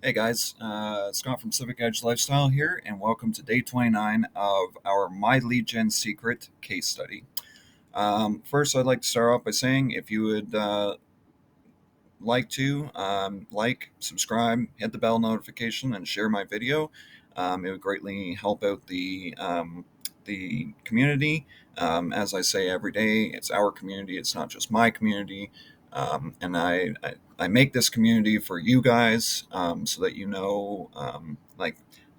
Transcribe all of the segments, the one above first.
Hey guys, Scott from Civic Edge Lifestyle here, and welcome to day 29 of our My Lead Gen Secret case study. First, I'd like to start off by saying if you would like to subscribe, hit the bell notification, and share my video, it would greatly help out the community. As I say every day, it's our community. It's not just my community. And I make this community for you guys, so that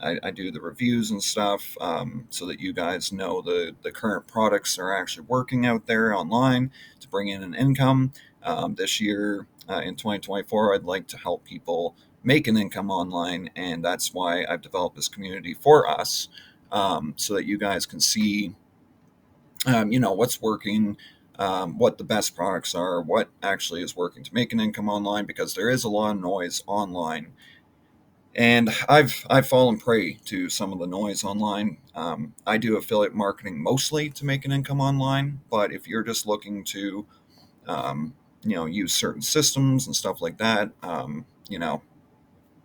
I do the reviews and stuff, so that you guys know the current products are actually working out there online to bring in an income. This year, in 2024, I'd like to help people make an income online, and that's why I've developed this community for us, so that you guys can see, what's working, what the best products are, what actually is working to make an income online, because there is a lot of noise online. And I've fallen prey to some of the noise online. I do affiliate marketing mostly to make an income online, but if you're just looking to um, use certain systems and stuff like that,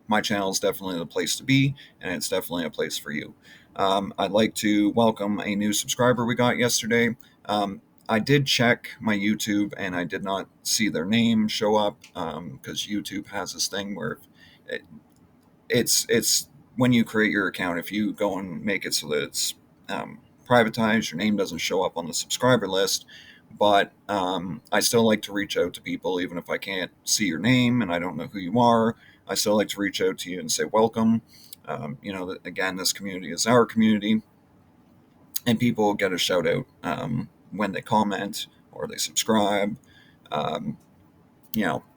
my channel is definitely the place to be, and it's definitely a place for you. I'd like to welcome a new subscriber we got yesterday. I did check my YouTube, and I did not see their name show up, because YouTube has this thing where it, it's when you create your account, if you go and make it so that it's privatized, your name doesn't show up on the subscriber list. But I still like to reach out to people, even if I can't see your name and I don't know who you are. I still like to reach out to you and say welcome. Again, this community is our community, and people get a shout out when they comment or they subscribe. Um,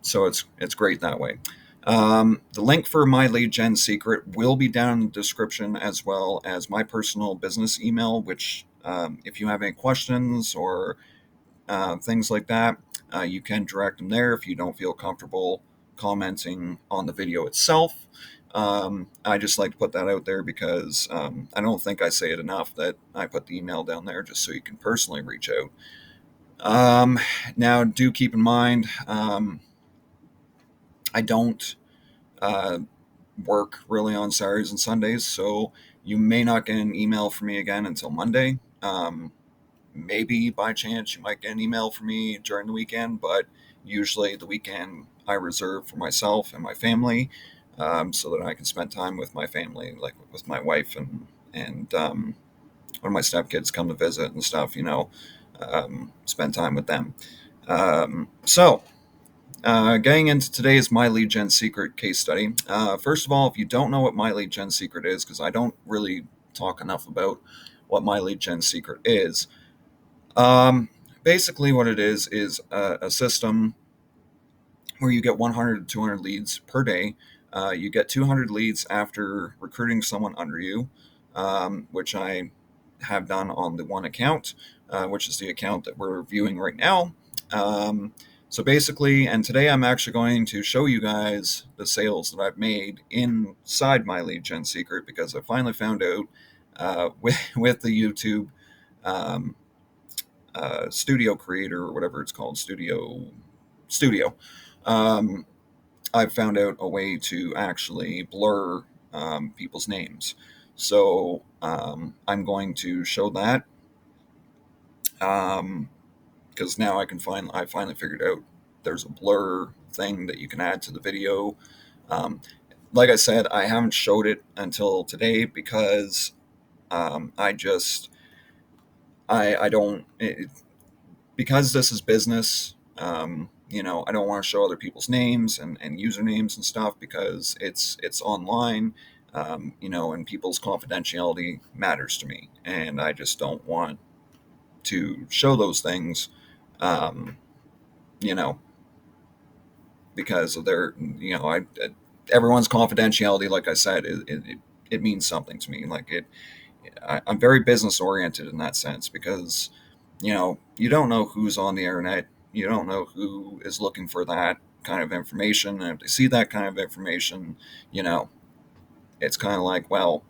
so it's great that way. The link for my lead gen secret will be down in the description, as well as my personal business email, which, if you have any questions or things like that, you can direct them there if you don't feel comfortable commenting on the video itself. I just like to put that out there because I don't think I say it enough that I put the email down there just so you can personally reach out. Now, do keep in mind, I don't uh, work really on Saturdays and Sundays, so you may not get an email from me again until Monday. Maybe by chance you might get an email from me during the weekend, but usually the weekend I reserve for myself and my family, so that I can spend time with my family, like with my wife and when my stepkids come to visit and stuff, spend time with them. Getting into today's My Lead Gen Secret case study. First of all, if you don't know what My Lead Gen Secret is, because I don't really talk enough about what My Lead Gen Secret is, um, basically what it is a system where you get 100 to 200 leads per day. You get 200 leads after recruiting someone under you, which I have done on the one account, which is the account that we're reviewing right now. So basically, and today I'm actually going to show you guys the sales that I've made inside my lead gen secret, because I finally found out, with the YouTube um, studio creator, or whatever it's called, studio. Um, I've found out a way to actually blur people's names. So I'm going to show that, because now I finally figured out there's a blur thing that you can add to the video. Um, like I said, I haven't showed it until today because I just I don't because this is business. I don't want to show other people's names and usernames and stuff, because it's online, and people's confidentiality matters to me, and I just don't want to show those things, um, you know, because of their, everyone's confidentiality. Like I said, it means something to me. I'm very business oriented in that sense, because you don't know who's on the internet. You don't know who is looking for that kind of information, and if they see that kind of information, you know it's kind of like, well,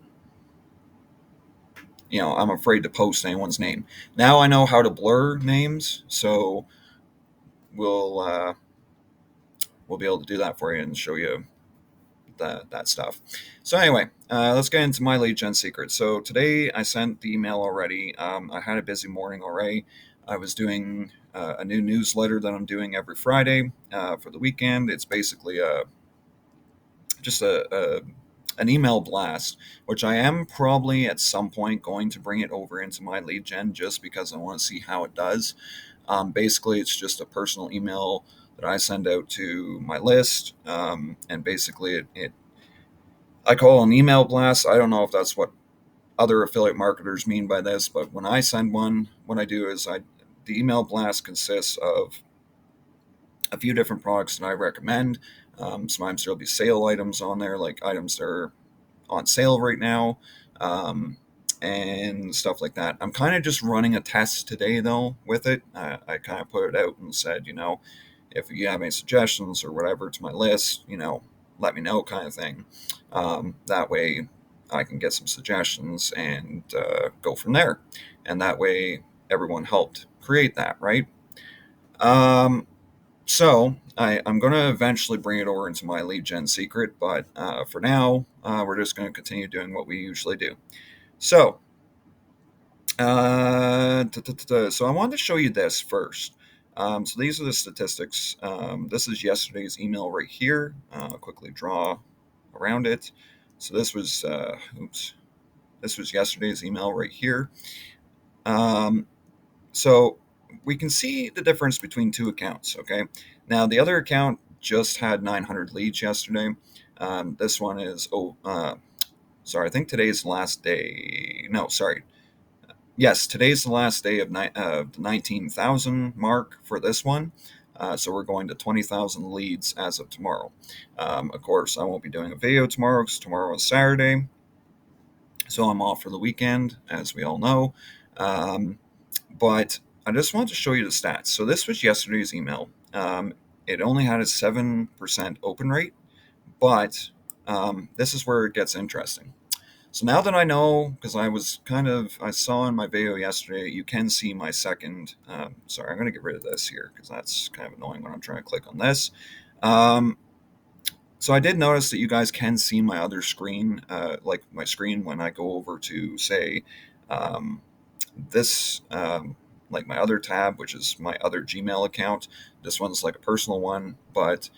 I'm afraid to post anyone's name. Now I know how to blur names, so we'll be able to do that for you and show you that stuff. So anyway, let's get into my lead gen secret. So today I sent the email already. I had a busy morning already. I was doing a new newsletter that I'm doing every Friday for the weekend. It's basically just an email blast, which I am probably at some point going to bring it over into my lead gen just because I want to see how it does. Basically, it's just a personal email that I send out to my list, and basically it I call it an email blast. I don't know if that's what other affiliate marketers mean by this, but when I send one, what I do is the email blast consists of a few different products that I recommend. Sometimes there'll be sale items on there, like items that are on sale right now, um, and stuff like that. I'm kind of just running a test today, though, with it. I kind of put it out and said, if you have any suggestions or whatever to my list, let me know, kind of thing. That way I can get some suggestions and go from there. And that way everyone helped create that, right? I'm going to eventually bring it over into my lead gen secret, but for now, we're just going to continue doing what we usually do. So, so I wanted to show you this first. So these are the statistics. This is yesterday's email right here. I'll quickly draw around it. So this was yesterday's email right here. Um, So we can see the difference between two accounts. Okay. Now the other account just had 900 leads yesterday. This one is sorry. I think today's the last day. No, sorry. Yes, today's the last day of the 19,000 mark for this one. So we're going to 20,000 leads as of tomorrow. Of course, I won't be doing a video tomorrow because tomorrow is Saturday. So I'm off for the weekend, as we all know. Um, but I just wanted to show you the stats. So this was yesterday's email. It only had a 7% open rate, but this is where it gets interesting. So now that I know, because I saw in my video yesterday, you can see my second. Sorry, I'm going to get rid of this here because that's kind of annoying when I'm trying to click on this. Um, so I did notice that you guys can see my other screen, like my screen when I go over to say um, this, like my other tab, which is my other Gmail account. This one's like a personal one, but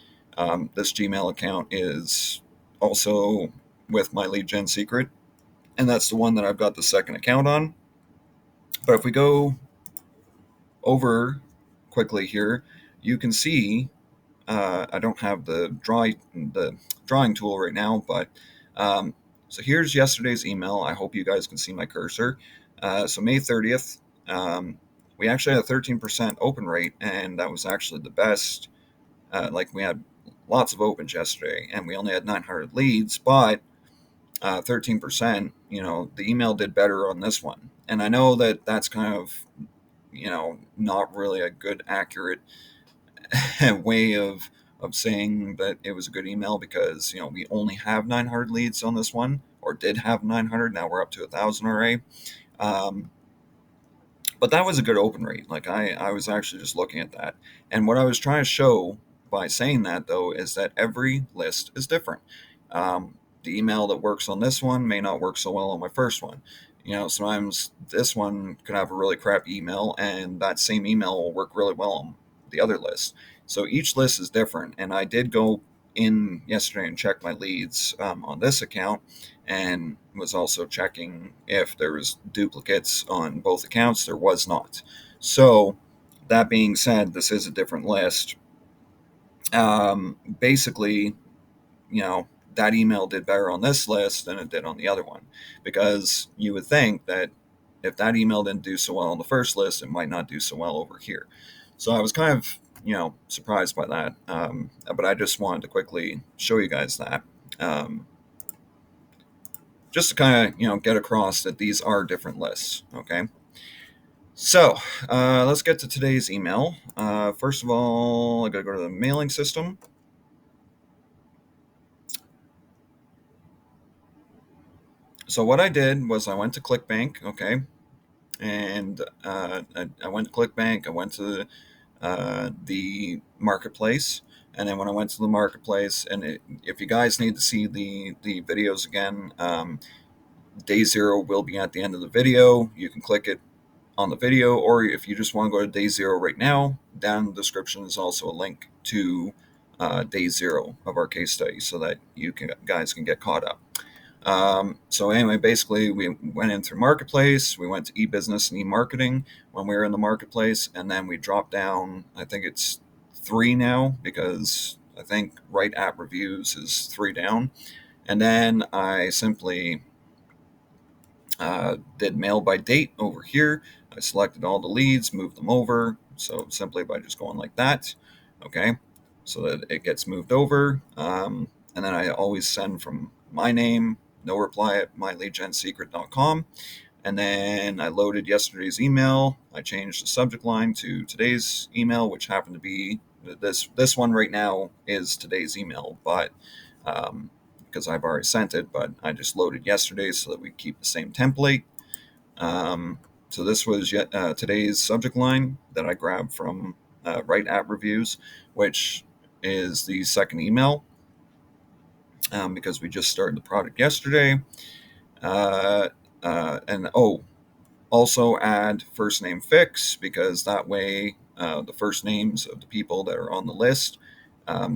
this Gmail account is also with my lead gen secret, and that's the one that I've got the second account on. But if we go over quickly here, you can see I don't have the drawing tool right now, but um, so here's yesterday's email. I hope you guys can see my cursor. So May 30th, we actually had a 13% open rate, and that was actually the best. Like we had lots of opens yesterday, and we only had 900 leads, but 13%. The email did better on this one, and I know that that's kind of not really a good accurate way of saying that it was a good email because we only have 900 leads on this one, or did have 900. Now we're up to 1,000 already. Um, but that was a good open rate. Like I was actually just looking at that, and what I was trying to show by saying that though is that every list is different. The email that works on this one may not work so well on my first one. Sometimes this one could have a really crappy email, and that same email will work really well on the other list. So each list is different, and I did go in yesterday and check my leads on this account, and was also checking if there was duplicates on both accounts. There was not. So that being said, this is a different list. Basically, you know, that email did better on this list than it did on the other one, because you would think that if that email didn't do so well on the first list, it might not do so well over here. So I was kind of, surprised by that. But I just wanted to quickly show you guys that. Um, just to kind of, get across that these are different lists. Okay. So let's get to today's email. First of all, I got to go to the mailing system. So what I did was I went to ClickBank, okay, and I went to ClickBank. I went to the marketplace, And then when I went to the marketplace, if you guys need to see the videos again, day zero will be at the end of the video. You can click it on the video, or if you just want to go to day zero right now, down in the description is also a link to day zero of our case study, so that guys can get caught up. So anyway, basically we went in through marketplace, we went to e-business and e-marketing when we were in the marketplace, and then we dropped down, I think it's 3 now, because I think right at reviews is 3 down. And then I simply did mail by date over here. I selected all the leads, moved them over. So simply by just going like that, okay, so that it gets moved over. And then I always send from my name, no reply at myleadgensecret.com. And then I loaded yesterday's email. I changed the subject line to today's email, which happened to be this one right now is today's email, but because I've already sent it, but I just loaded yesterday so that we keep the same template. So this was today's subject line that I grabbed from Right at Reviews, which is the second email, because we just started the product yesterday. And also add first name fix, because that way the first names of the people that are on the list,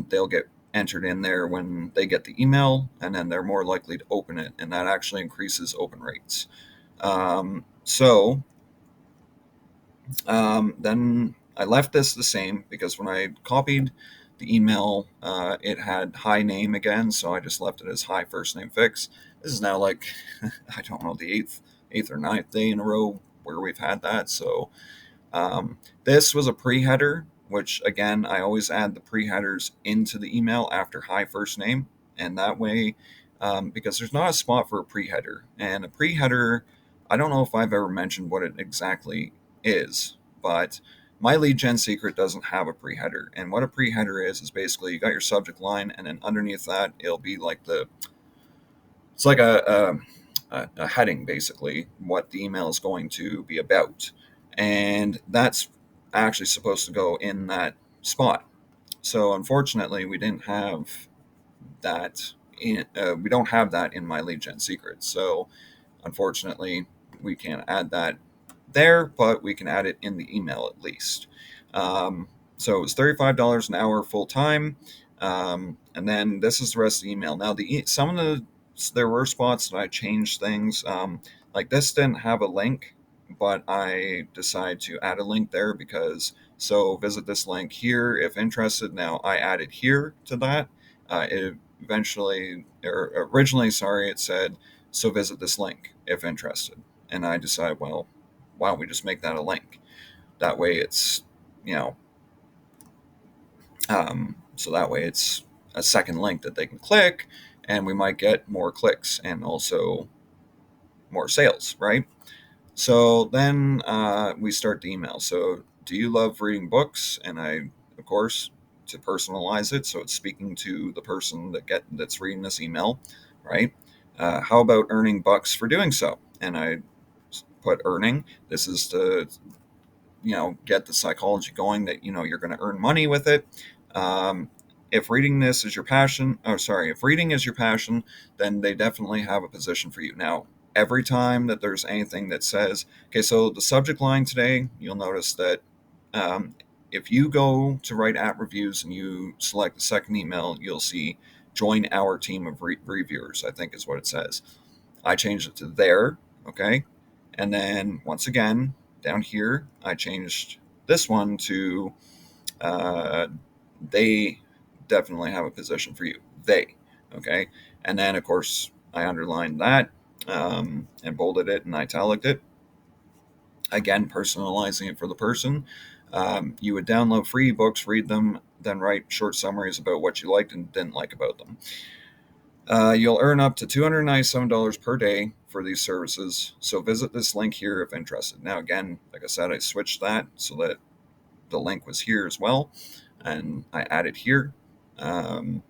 they'll get entered in there when they get the email, and then they're more likely to open it, and that actually increases open rates. Then I left this the same, because when I copied the email, it had hi name again, so I just left it as hi first name fix. This is now like I don't know, the eighth or ninth day in a row where we've had that. So this was a pre-header, which again, I always add the pre-headers into the email after hi first name, and that way, because there's not a spot for a pre-header, and a pre-header, I don't know if I've ever mentioned what it exactly is, but my lead gen secret doesn't have a pre-header. And what a pre-header is basically you got your subject line, and then underneath that it'll be like it's like a heading, basically what the email is going to be about, and that's actually supposed to go in that spot. So unfortunately, we didn't have that we don't have that in my lead gen secret. So unfortunately, we can't add that there, but we can add it in the email at least. So it was $35 an hour full time, and then this is the rest of the email. Now some of there were spots that I changed things. Like this didn't have a link, but I decided to add a link there, because so visit this link here if interested. Now I added here to that. It originally, sorry, it said, so visit this link if interested. And I decided, well, why don't we just make that a link? That way it's, you know, so that way it's a second link that they can click, and we might get more clicks and also more sales, right? So then we start the email. So, do you love reading books? And I, of course, to personalize it, so it's speaking to the person that's reading this email, right? How about earning bucks for doing so? And I put earning. This is to get the psychology going that you're going to earn money with it. If reading this is your passion, if reading is your passion, then they definitely have a position for you. Now, every time that there's anything that says, okay, so the subject line today, you'll notice that um, if you go to write at reviews and you select the second email, you'll see join our team of reviewers, I think is what it says. I changed it to there, okay? And then once again, down here, I changed this one to they definitely have a position for you. They, okay? And then, of course, I underlined that and bolded it and italiced it. Again, personalizing it for the person. You would download free books, read them, then write short summaries about what you liked and didn't like about them. You'll earn up to $297 per day for these services, so visit this link here if interested. Now, again, like I said, I switched that so that the link was here as well, and I added here. And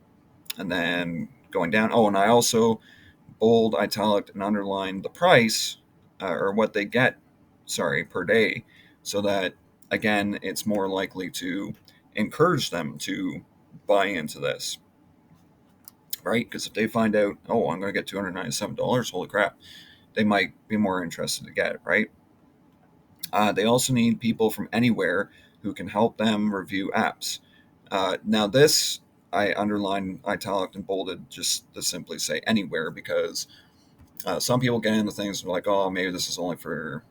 then going down, and I also bold, italic, and underlined the price or what they get, per day, so that, again, it's more likely to encourage them to buy into this, right? Because if they find out, oh, I'm going to get $297, holy crap, they might be more interested to get it, right? They also need people from anywhere who can help them review apps. Now, this I underlined, italic, and bolded just to simply say anywhere, because some people get into things like, oh, maybe this is only for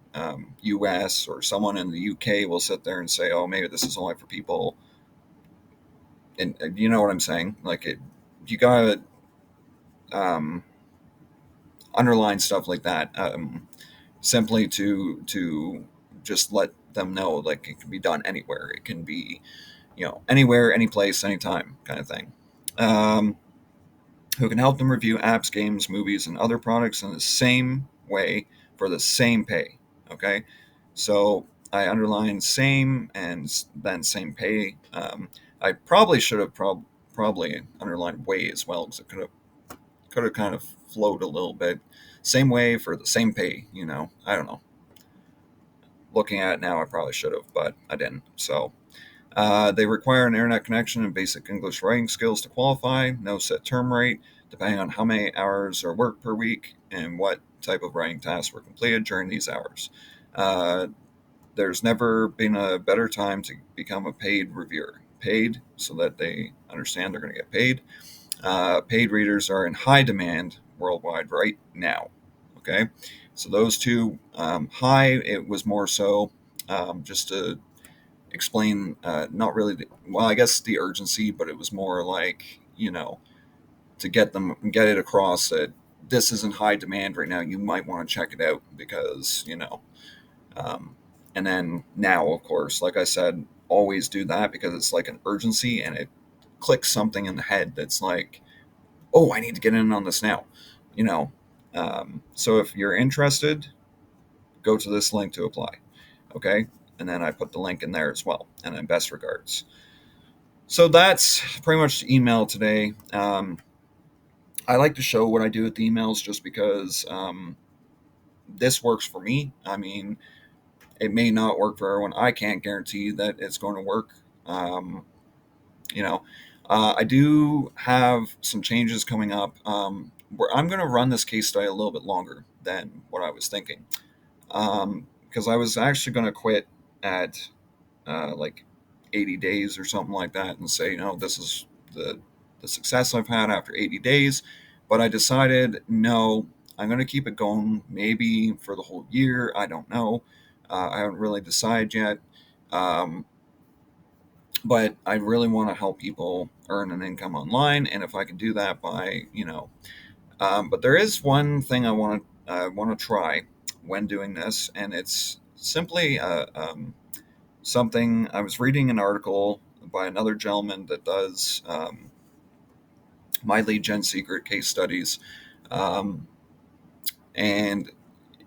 US, or someone in the UK will sit there and say, oh, maybe this is only for people. And you know what I'm saying? Like, you gotta um, underline stuff like that, simply to just let them know, like, it can be done anywhere. It can be, anywhere, any place, anytime, kind of thing. Um, who can help them review apps, games, movies, and other products in the same way for the same pay. Okay, so I underlined same and then same pay. I probably should have probably underlined way as well, because it could have kind of flowed a little bit. Same way for the same pay. I don't know. Looking at it now, I probably should have, but I didn't. So they require an internet connection and basic English writing skills to qualify. No set term rate, depending on how many hours are worked per week and what type of writing tasks were completed during these hours. Uh, there's never been a better time to become a paid reviewer. Paid so that they understand they're going to get paid. Paid readers are in high demand worldwide right now. Okay, so those two, high, it was more so just to explain, not really well, I guess the urgency, but it was more like, to get it across that this is in high demand right now. You might want to check it out, because um, and then now, of course, like I said, always do that, because it's like an urgency, and it clicks something in the head that's like, oh, I need to get in on this now, you know. So if you're interested, go to this link to apply. Okay, and then I put the link in there as well. And then best regards. So that's pretty much the email today. I like to show what I do with the emails, just because this works for me. I mean, it may not work for everyone. I can't guarantee that it's going to work. Um, you know, I do have some changes coming up, where I'm going to run this case study a little bit longer than what I was thinking. Because I was actually going to quit at like 80 days or something like that, and say, this is the success I've had after 80 days. But I decided, no, I'm going to keep it going, maybe for the whole year. I don't know. I haven't really decided yet. Um, but I really want to help people earn an income online, and if I can do that by, but there is one thing I want to try when doing this, and it's simply something. I was reading an article by another gentleman that does my lead gen secret case studies, um, and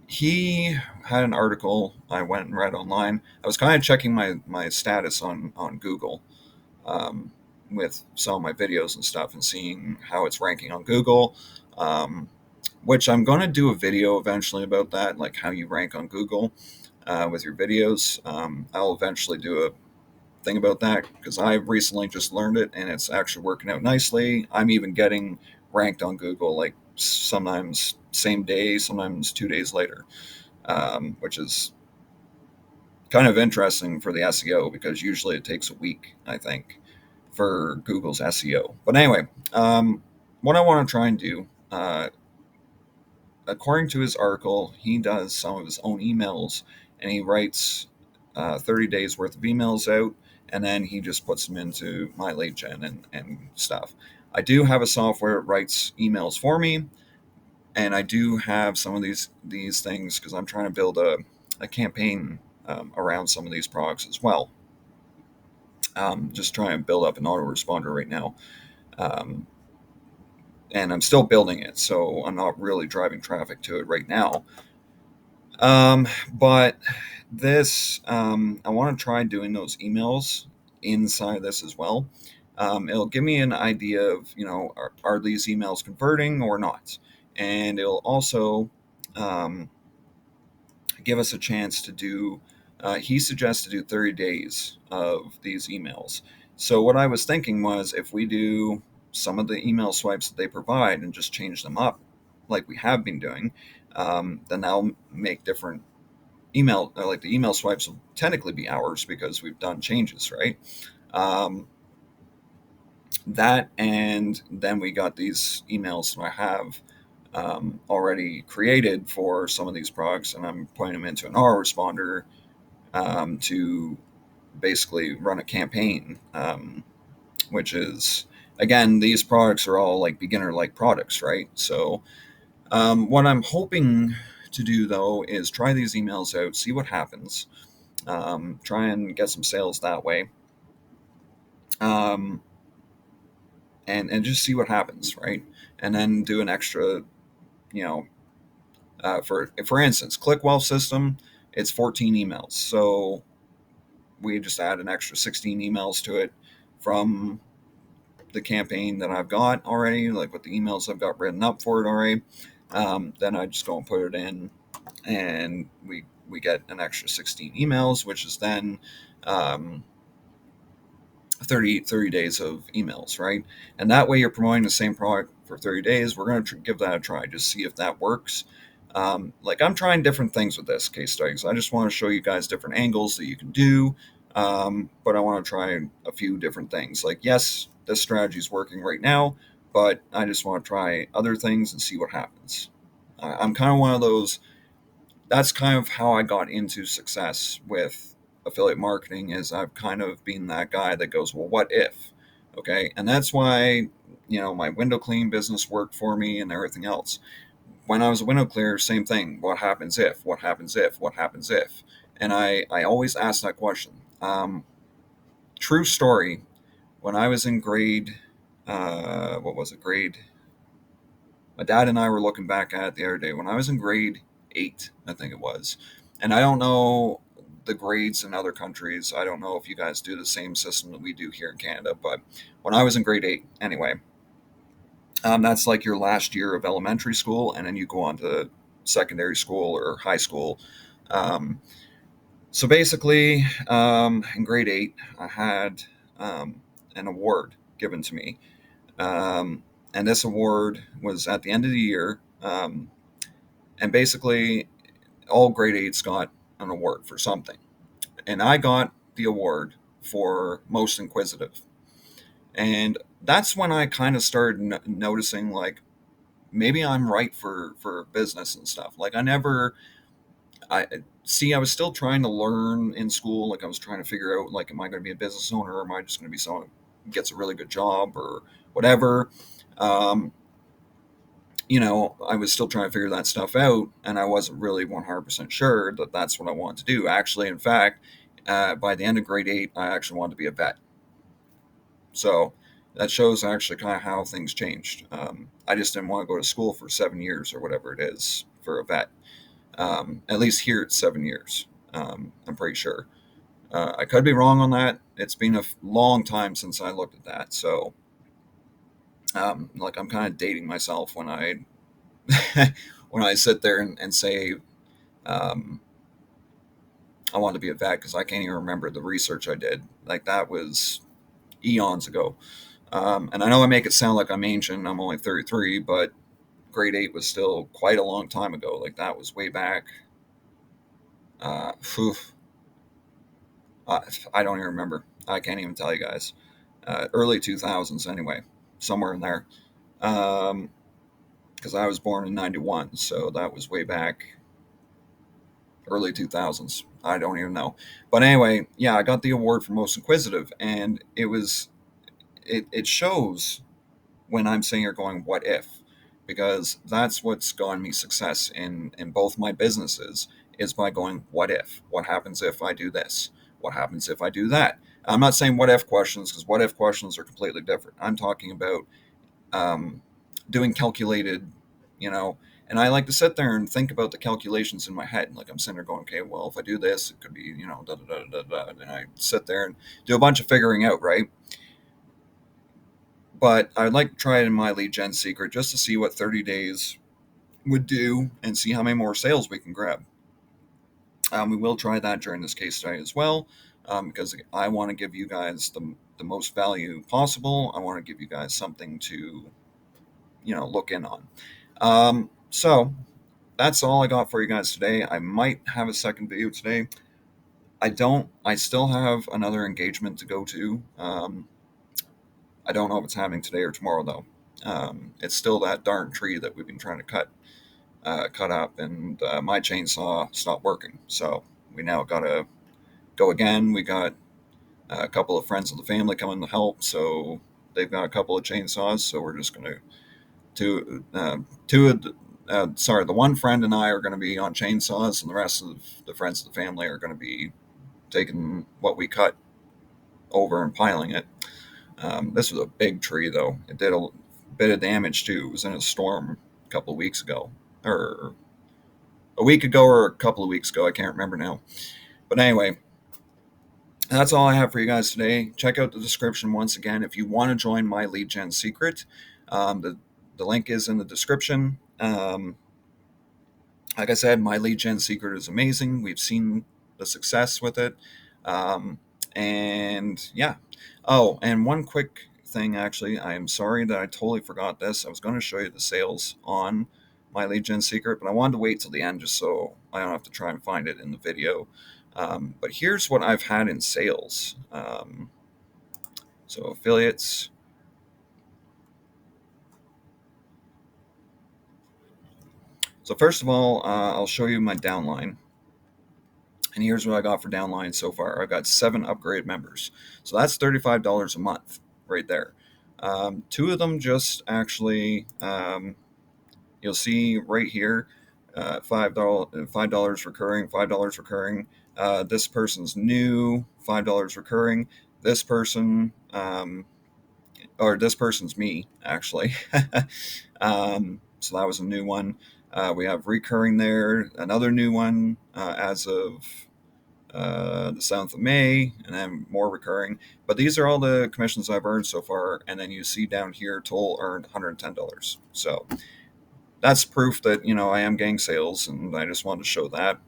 he had an article I went and read online. I was kind of checking my status on Google, um, with some of my videos and stuff, and seeing how it's ranking on Google. Um, which I'm going to do a video eventually about that, like how you rank on Google with your videos. I'll eventually do a thing about that, because I recently just learned it, and it's actually working out nicely. I'm even getting ranked on Google, like sometimes same day, sometimes 2 days later, which is kind of interesting for the SEO, because usually it takes a week, I think, for Google's SEO. But anyway, what I want to try and do, according to his article, he does some of his own emails, and he writes 30 days worth of emails out, and then he just puts them into my lead gen and stuff. I do have a software that writes emails for me, and I do have some of these things, because I'm trying to build a campaign around some of these products as well. Just trying to build up an autoresponder right now. Um, and I'm still building it, so I'm not really driving traffic to it right now. But this, I want to try doing those emails inside this as well. It'll give me an idea of, are these emails converting or not? And it'll also give us a chance to do, he suggests to do 30 days of these emails. So what I was thinking was, if we do some of the email swipes that they provide and just change them up like we have been doing, then that'll make different email, like the email swipes will technically be ours because we've done changes, right? Um, that, and then we got these emails that I have already created for some of these products, and I'm putting them into an autoresponder to basically run a campaign, which is, again, these products are all like beginner like products, right? So what I'm hoping to do though is try these emails out, see what happens, try and get some sales that way, um, and just see what happens, right? And then do an extra, you know, for instance, ClickWealth system, it's 14 emails, so we just add an extra 16 emails to it from the campaign that I've got already, like with the emails I've got written up for it already. Then I just go and put it in, and we get an extra 16 emails, which is then um, 30 days of emails, right? And that way you're promoting the same product for 30 days. We're going to give that a try, just see if that works. Like, I'm trying different things with this case studies. I just want to show you guys different angles that you can do. But I want to try a few different things. Like, yes, this strategy is working right now, but I just want to try other things and see what happens. I'm kind of one of those, that's kind of how I got into success with affiliate marketing, is I've kind of been that guy that goes, well, what if? Okay. And that's why, my window cleaning business worked for me and everything else. When I was a window cleaner, same thing. What happens if? What happens if? What happens if? And I always ask that question. True story. When I was in grade, what was it? My dad and I were looking back at it the other day. When I was in grade 8, I think it was, and I don't know the grades in other countries. I don't know if you guys do the same system that we do here in Canada, but when I was in grade 8, anyway, that's like your last year of elementary school, and then you go on to secondary school or high school. Um, so basically, in grade 8, I had an award given to me. Um, and this award was at the end of the year. And basically, all grade 8s got an award for something. And I got the award for most inquisitive. And that's when I kind of started noticing, like, maybe I'm right for business and stuff. Like, I see, I was still trying to learn in school. Like, I was trying to figure out, like, am I going to be a business owner, or am I just going to be someone who gets a really good job or whatever? Um, I was still trying to figure that stuff out, and I wasn't really 100% sure that that's what I wanted to do. Actually, in fact, by the end of grade 8, I actually wanted to be a vet. So that shows actually kind of how things changed. I just didn't want to go to school for 7 years or whatever it is for a vet. At least here it's 7 years. I'm pretty sure. I could be wrong on that. It's been a long time since I looked at that. So, like, I'm kind of dating myself when I when I sit there and say um, I want to be a vet, because I can't even remember the research I did. Like, that was eons ago. And I know I make it sound like I'm ancient. I'm only 33, but grade 8 was still quite a long time ago. Like, that was way back. Phew, I don't even remember. I can't even tell you guys. Early 2000s, anyway, somewhere in there. Because I was born in 91, so that was way back early 2000s. I don't even know. But anyway, yeah, I got the award for most inquisitive, and it shows when I'm sitting here going, what if? Because that's what's gotten me success in both my businesses, is by going, what if? What happens if I do this? What happens if I do that? I'm not saying what if questions, because what if questions are completely different. I'm talking about um, doing calculated, you know, and I like to sit there and think about the calculations in my head. Like, I'm sitting there going, okay, well, if I do this, it could be, da da da da da. And I sit there and do a bunch of figuring out, right? But I'd like to try it in my lead gen secret, just to see what 30 days would do and see how many more sales we can grab. We will try that during this case study as well, because I want to give you guys the most value possible. I want to give you guys something to, look in on. So that's all I got for you guys today. I might have a second video today. I still have another engagement to go to. I don't know if it's happening today or tomorrow though. It's still that darn tree that we've been trying to cut up, and my chainsaw stopped working. So we now got to go again. We got a couple of friends of the family coming to help, so they've got a couple of chainsaws. So we're just going to the one friend and I are going to be on chainsaws, and the rest of the friends of the family are going to be taking what we cut over and piling it. This was a big tree, though. It did a bit of damage too. It was in a storm a couple of weeks ago, or a week ago, or a couple of weeks ago. I can't remember now. But anyway, that's all I have for you guys today. Check out the description once again if you want to join my lead gen secret. The link is in the description. Like I said, my lead gen secret is amazing. We've seen the success with it. And yeah. Oh, and one quick thing, actually, I am sorry that I totally forgot this. I was going to show you the sales on my lead gen secret, but I wanted to wait till the end just so I don't have to try and find it in the video. But here's what I've had in sales. So affiliates. So first of all, I'll show you my downline. And here's what I got for downline so far. I got 7 upgrade members. So that's $35 a month right there. 2 of them just actually, you'll see right here, $5 recurring, $5 recurring. This person's new, $5 recurring. This person, or this person's me, actually. So that was a new one. We have recurring there, another new one as of the 7th of May, and then more recurring. But these are all the commissions I've earned so far. And then you see down here, total earned $110. So that's proof that, I am getting sales, and I just wanted to show that.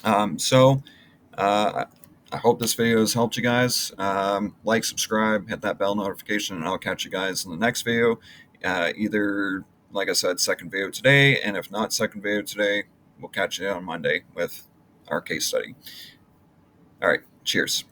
I hope this video has helped you guys. Like, subscribe, hit that bell notification, and I'll catch you guys in the next video. Either, like I said, second video today, and if not second video today, we'll catch you on Monday with our case study. All right, cheers.